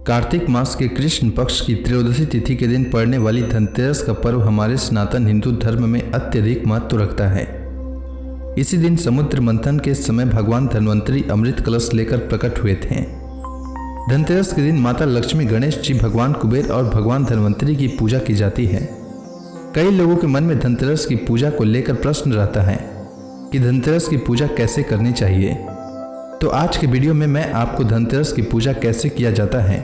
कार्तिक मास के कृष्ण पक्ष की त्रयोदशी तिथि के दिन पड़ने वाली धनतेरस का पर्व हमारे सनातन हिंदू धर्म में अत्यधिक महत्व रखता है। इसी दिन समुद्र मंथन के समय भगवान धन्वंतरी अमृत कलश लेकर प्रकट हुए थे। धनतेरस के दिन माता लक्ष्मी, गणेश जी, भगवान कुबेर और भगवान धन्वंतरी की पूजा की जाती है। कई लोगों के मन में धनतेरस की पूजा को लेकर प्रश्न रहता है कि धनतेरस की पूजा कैसे करनी चाहिए। तो आज के वीडियो में मैं आपको धनतेरस की पूजा कैसे किया जाता है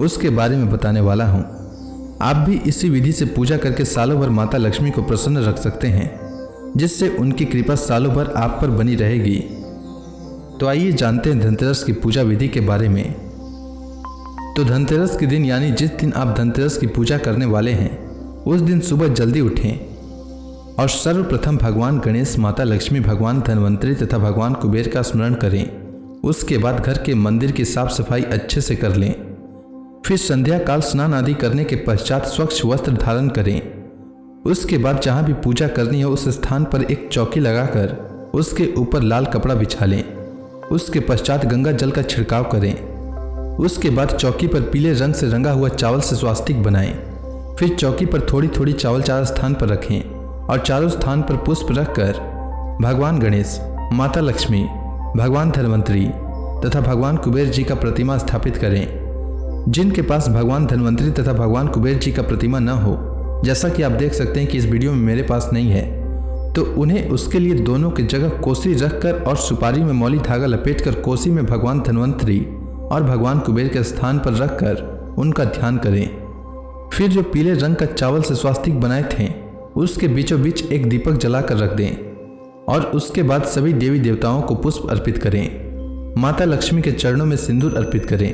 उसके बारे में बताने वाला हूँ। आप भी इसी विधि से पूजा करके सालों भर माता लक्ष्मी को प्रसन्न रख सकते हैं, जिससे उनकी कृपा सालों भर आप पर बनी रहेगी। तो आइए जानते हैं धनतेरस की पूजा विधि के बारे में। तो धनतेरस के दिन यानी जिस दिन आप धनतेरस की पूजा करने वाले हैं उस दिन सुबह जल्दी उठें और सर्वप्रथम भगवान गणेश, माता लक्ष्मी, भगवान धन्वंतरी तथा भगवान कुबेर का स्मरण करें। उसके बाद घर के मंदिर की साफ सफाई अच्छे से कर लें। फिर संध्या काल स्नान आदि करने के पश्चात स्वच्छ वस्त्र धारण करें। उसके बाद जहाँ भी पूजा करनी हो उस स्थान पर एक चौकी लगाकर उसके ऊपर लाल कपड़ा बिछा लें। उसके पश्चात गंगा जल का छिड़काव करें। उसके बाद चौकी पर पीले रंग से रंगा हुआ चावल से स्वास्तिक बनाएं। फिर चौकी पर थोड़ी थोड़ी चावल चार स्थान पर रखें और चारों स्थान पर पुष्प रखकर भगवान गणेश, माता लक्ष्मी, भगवान धन्वंतरी तथा भगवान कुबेर जी का प्रतिमा स्थापित करें। जिनके पास भगवान धन्वंतरी तथा भगवान कुबेर जी का प्रतिमा न हो, जैसा कि आप देख सकते हैं कि इस वीडियो में मेरे पास नहीं है, तो उन्हें उसके लिए दोनों की जगह कोसी रखकर और सुपारी में मौली धागा लपेटकर कोसी में भगवान धन्वंतरी और भगवान कुबेर के स्थान पर रखकर उनका ध्यान करें। फिर जो पीले रंग का चावल से स्वास्तिक बनाए थे उसके बीचों बीच एक दीपक जलाकर रख दें और उसके बाद सभी देवी देवताओं को पुष्प अर्पित करें। माता लक्ष्मी के चरणों में सिंदूर अर्पित करें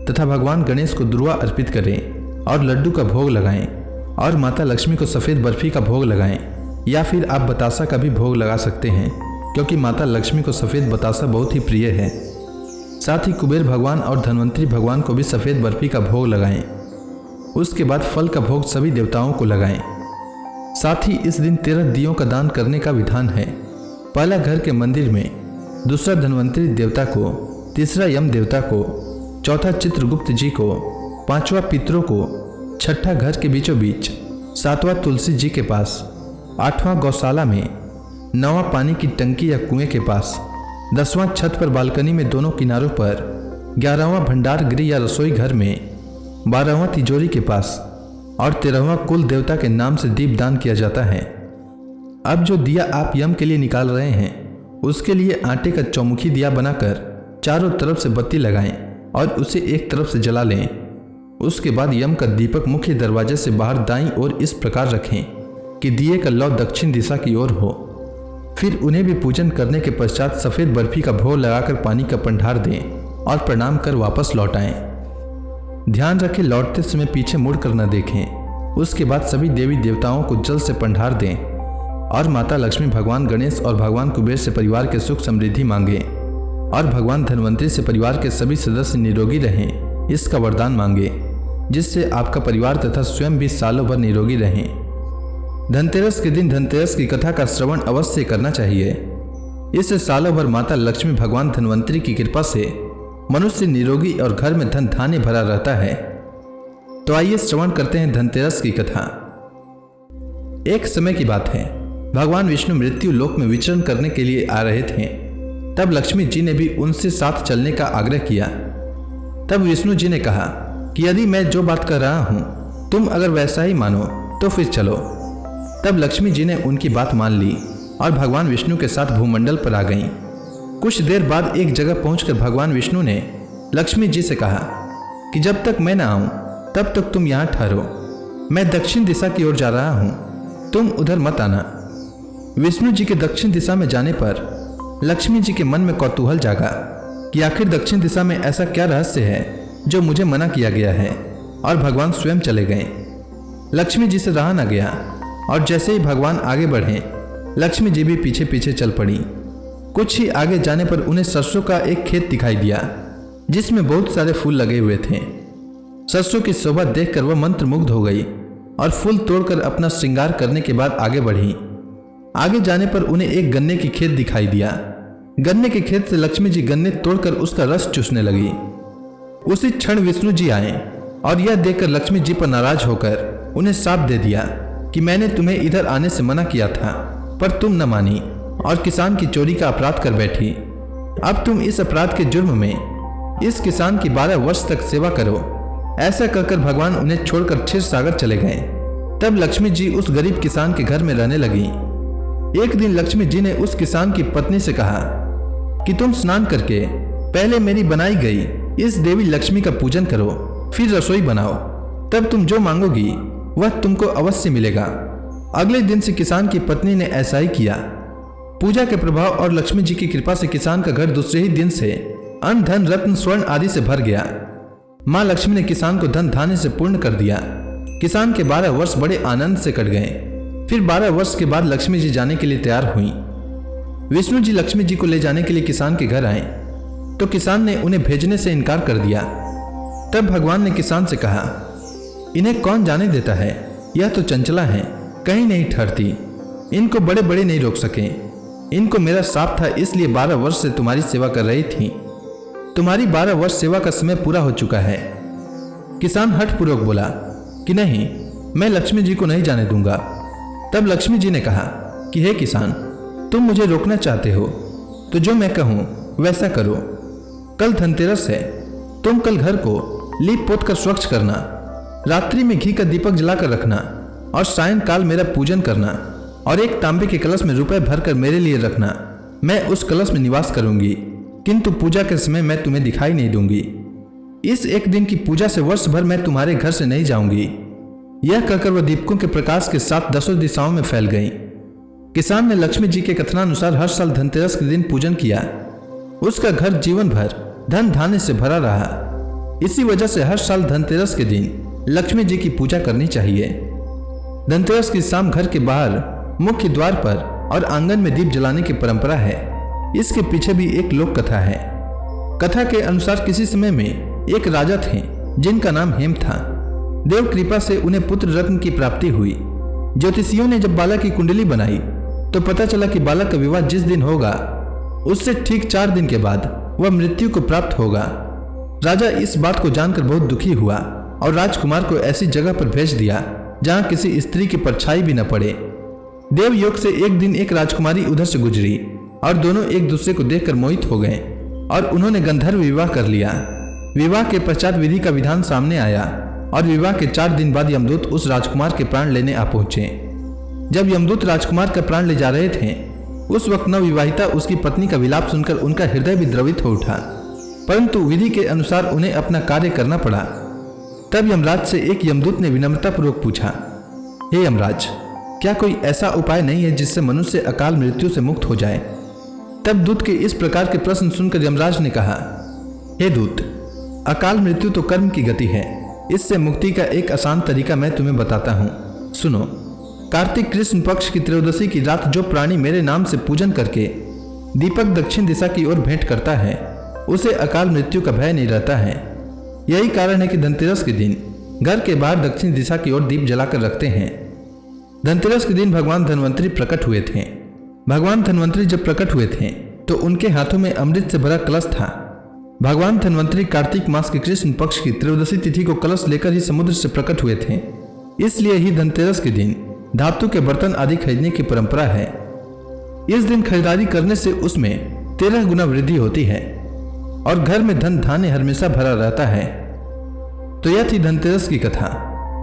तथा भगवान गणेश को दुर्वा अर्पित करें और लड्डू का भोग लगाएं और माता लक्ष्मी को सफ़ेद बर्फी का भोग लगाएं, या फिर आप बतासा का भी भोग लगा सकते हैं, क्योंकि माता लक्ष्मी को सफ़ेद बतासा बहुत ही प्रिय है। साथ ही कुबेर भगवान और धन्वंतरी भगवान को भी सफ़ेद बर्फी का भोग लगाएं। उसके बाद फल का भोग सभी देवताओं को लगाएं। साथ ही इस दिन 13 दियों का दान करने का विधान है। पहला घर के मंदिर में, दूसरा धन्वंतरी देवता को, तीसरा यम देवता को, चौथा चित्रगुप्त जी को, पांचवा पितरों को, छठा घर के बीचों बीच, सातवां तुलसी जी के पास, आठवां गौशाला में, नौवां पानी की टंकी या कुएं के पास, 10वां छत पर बालकनी में दोनों किनारों पर, 11वां भंडार गृह या रसोई घर में, 12वां तिजोरी के पास और 13वां कुल देवता के नाम से दीपदान किया जाता है। अब जो दिया आप यम के लिए निकाल रहे हैं उसके लिए आटे का चौमुखी दिया बनाकर चारों तरफ से बत्ती लगाएं और उसे एक तरफ से जला लें। उसके बाद यम का दीपक मुख्य दरवाजे से बाहर दाईं ओर इस प्रकार रखें कि दिए का लौ दक्षिण दिशा की ओर हो। फिर उन्हें भी पूजन करने के पश्चात सफ़ेद बर्फी का भोग लगाकर पानी का पंडार दें और प्रणाम कर वापस लौट आएं। ध्यान रखें लौटते समय पीछे मुड़ कर न देखें। उसके बाद सभी देवी देवताओं को जल से पंडार दें और माता लक्ष्मी, भगवान गणेश और भगवान कुबेर से परिवार के सुख समृद्धि मांगें और भगवान धन्वंतरी से परिवार के सभी सदस्य निरोगी रहें, इसका वरदान मांगें, जिससे आपका परिवार तथा स्वयं भी सालों भर निरोगी रहें। धनतेरस के दिन धनतेरस की कथा का श्रवण अवश्य करना चाहिए। इससे सालों भर माता लक्ष्मी, भगवान धन्वंतरी की कृपा से मनुष्य निरोगी और घर में धन धान्य भरा रहता है। तो आइए श्रवण करते हैं धनतेरस की कथा। एक समय की बात है, भगवान विष्णु मृत्यु लोक में विचरण करने के लिए आ रहे थे। तब लक्ष्मी जी ने भी उनसे साथ चलने का आग्रह किया। तब विष्णु जी ने कहा कि यदि मैं जो बात कर रहा हूँ तुम अगर वैसा ही मानो तो फिर चलो। तब लक्ष्मी जी ने उनकी बात मान ली और भगवान विष्णु के साथ भूमंडल पर आ गईं। कुछ देर बाद एक जगह पहुंचकर भगवान विष्णु ने लक्ष्मी जी से कहा कि जब तक मैं न आऊं तब तक तुम यहाँ ठहरो। मैं दक्षिण दिशा की ओर जा रहा हूं, तुम उधर मत आना। विष्णु जी के दक्षिण दिशा में जाने पर लक्ष्मी जी के मन में कौतूहल जागा कि आखिर दक्षिण दिशा में ऐसा क्या रहस्य है जो मुझे मना किया गया है, और भगवान स्वयं चले गए। लक्ष्मी जी से रहा न गया और जैसे ही भगवान आगे बढ़े लक्ष्मी जी भी पीछे पीछे चल पड़ी। कुछ ही आगे जाने पर उन्हें सरसों का एक खेत दिखाई दिया जिसमें बहुत सारे फूल लगे हुए थे। सरसों की शोभा देखकर वह मंत्रमुग्ध हो गई और फूल तोड़कर अपना श्रृंगार करने के बाद आगे बढ़ी। आगे जाने पर उन्हें एक गन्ने की खेत दिखाई दिया। गन्ने के खेत से लक्ष्मी जी गन्ने तोड़कर उसका रस चूसने लगी। उसी क्षण विष्णु जी आए और यह देखकर लक्ष्मी जी पर नाराज होकर उन्हें श्राप दे दिया कि मैंने तुम्हें इधर आने से मना किया था, पर तुम न मानी और किसान की चोरी का अपराध कर बैठी। अब तुम इस अपराध के जुर्म में इस किसान की 12 वर्ष तक सेवा करो। ऐसा कहकर भगवान उन्हें छोड़कर क्षीर सागर चले गए। तब लक्ष्मी जी उस गरीब किसान के घर में रहने लगी। एक दिन लक्ष्मी जी ने उस किसान की पत्नी से कहा कि तुम स्नान करके पहले मेरी बनाई गई इस देवी लक्ष्मी का पूजन करो, फिर रसोई बनाओ, तब तुम जो मांगोगी वह तुमको अवश्य मिलेगा। अगले दिन से किसान की पत्नी ने ऐसा ही किया। पूजा के प्रभाव और लक्ष्मी जी की कृपा से किसान का घर दूसरे ही दिन से अन्न धन रत्न स्वर्ण आदि से भर गया। माँ लक्ष्मी ने किसान को धन धान्य से पूर्ण कर दिया। किसान के 12 वर्ष बड़े आनंद से कट गए। फिर 12 वर्ष के बाद लक्ष्मी जी जाने के लिए तैयार हुई। विष्णु जी लक्ष्मी जी को ले जाने के लिए किसान के घर आए तो किसान ने उन्हें भेजने से इनकार कर दिया। तब भगवान ने किसान से कहा, इन्हें कौन जाने देता है, यह तो चंचला है, कहीं नहीं ठहरती, इनको बड़े बड़े नहीं रोक सके। इनको मेरा श्राप था, इसलिए 12 वर्ष से तुम्हारी सेवा कर रही थी। तुम्हारी 12 वर्ष सेवा का समय पूरा हो चुका है। किसान हठपूर्वक बोला कि नहीं, मैं लक्ष्मी जी को नहीं जाने दूंगा। तब लक्ष्मी जी ने कहा कि हे किसान, तुम मुझे रोकना चाहते हो तो जो मैं कहूं वैसा करो। कल धनतेरस है, तुम कल घर को लीप पोत कर स्वच्छ करना, रात्रि में घी का दीपक जलाकर रखना और सायंकाल मेरा पूजन करना और एक तांबे के कलश में रुपए भरकर मेरे लिए रखना। मैं उस कलश में निवास करूंगी, किंतु पूजा के समय मैं तुम्हें दिखाई नहीं दूंगी। इस एक दिन की पूजा से वर्ष भर मैं तुम्हारे घर से नहीं जाऊंगी। यह कहकर वह दीपकों के प्रकाश के साथ 10 दिशाओं में फैल गई। किसान ने लक्ष्मी जी के कथनानुसार हर साल धनतेरस के दिन पूजन किया। उसका घर जीवन भर धन धान्य से भरा रहा। इसी वजह से हर साल धनतेरस के दिन लक्ष्मी जी की पूजा करनी चाहिए। धनतेरस की शाम घर के बाहर मुख्य द्वार पर और आंगन में दीप जलाने की परंपरा है। इसके पीछे भी एक लोक कथा है। कथा के अनुसार किसी समय में एक राजा थे जिनका नाम हेम था। देव कृपा से उन्हें पुत्र रत्न की प्राप्ति हुई। ज्योतिषियों ने जब बालक की कुंडली बनाई तो पता चला कि बालक का विवाह जिस दिन होगा उससे ठीक 4 दिन के बाद वह मृत्यु को प्राप्त होगा। राजा इस बात को जानकर बहुत दुखी हुआ और राजकुमार को ऐसी जगह पर भेज दिया जहां किसी स्त्री की परछाई भी न पड़े। देव योग से एक दिन एक राजकुमारी उधर से गुजरी और दोनों एक दूसरे को देखकर मोहित हो गए और उन्होंने गंधर्व विवाह कर लिया। विवाह के पश्चात विधि का विधान सामने आया और विवाह के 4 दिन बाद यमदूत उस राजकुमार के प्राण लेने आ पहुंचे। जब यमदूत राजकुमार का प्राण ले जा रहे थे उस वक्त नवविवाहिता उसकी पत्नी का विलाप सुनकर उनका हृदय भी द्रवित हो उठा, परंतु विधि के अनुसार उन्हें अपना कार्य करना पड़ा। तब यमराज से एक यमदूत ने विनम्रतापूर्वक पूछा, हे यमराज, क्या कोई ऐसा उपाय नहीं है जिससे मनुष्य अकाल मृत्यु से मुक्त हो जाए? तब दूत के इस प्रकार के प्रश्न सुनकर यमराज ने कहा, हे दूत, अकाल मृत्यु तो कर्म की गति है। इससे मुक्ति का एक आसान तरीका मैं तुम्हें बताता हूँ, सुनो। कार्तिक कृष्ण पक्ष की त्रयोदशी की रात जो प्राणी मेरे नाम से पूजन करके दीपक दक्षिण दिशा की ओर भेंट करता है उसे अकाल मृत्यु का भय नहीं रहता है। यही कारण है कि धनतेरस के दिन घर के बाहर दक्षिण दिशा की ओर दीप जलाकर रखते हैं। धनतेरस के दिन भगवान धन्वंतरी प्रकट हुए थे। भगवान धन्वंतरी जब प्रकट हुए थे तो उनके हाथों में अमृत से भरा कलश था। भगवान धन्वंतरी कार्तिक मास के कृष्ण पक्ष की त्रयोदशी तिथि को कलश लेकर ही समुद्र से प्रकट हुए थे। इसलिए ही धनतेरस के दिन धातु के बर्तन आदि खरीदने की परंपरा है। इस दिन खरीदारी करने से उसमें 13 गुना वृद्धि होती है और घर में धन धान्य हमेशा भरा रहता है। तो यह थी धनतेरस की कथा।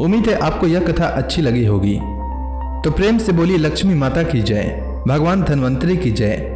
उम्मीद है आपको यह कथा अच्छी लगी होगी। तो प्रेम से बोलिए लक्ष्मी माता की जय, भगवान धन्वंतरी की जय।